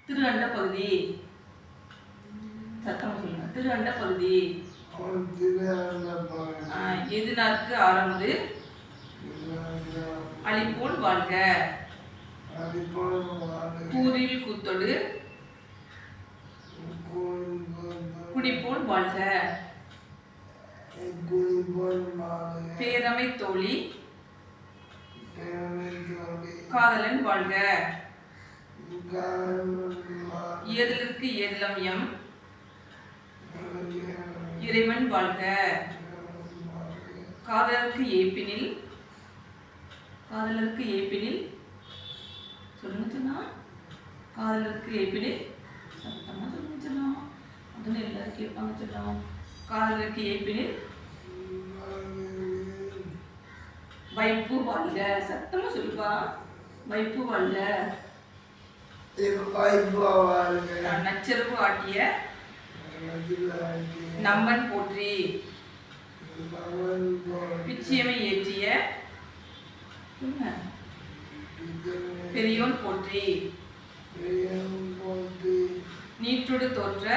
திருஅண்ட பகுதி. சத்தமா சொல்லுங்க. திருஅண்ட பகுதி. எதினார்க்கு ஆரமுது அலிபோல் வாழ்க. கூறில் கூத்தொடு குடிபோல் வாழ்க. பேரமை தோழி காதலன் வாழ்க. ஏதலுக்கு ஏதலம் எம் இறைவன் வாழ்க. காதலருக்கு ஏப்பினில் சொல்லுங்க சொன்னா காதலருக்கு ஏப்பினில் சத்தமா சொல்லுங்க சொன்னா அதுன்னு எல்லாரும் கேட்பாங்க சொன்னோம். காதலருக்கு ஏப்பினில் வைப்பு வாழ்க. சத்தமா சொல்லுப்பா. வைப்பு வாழ்க. நச்சரவு ஆட்டிய நம்பன் போற்றி. பிச்சியமை ஏற்றிய பெரியோன் போற்றி. நீற்றோடு தோற்ற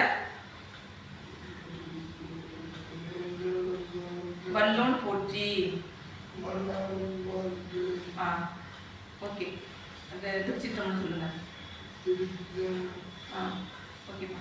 வல்லோன் போற்றி. ஓகே. அந்த திருச்சிற்றம்பலம் சொல்லுங்க. ஓகேப்பா.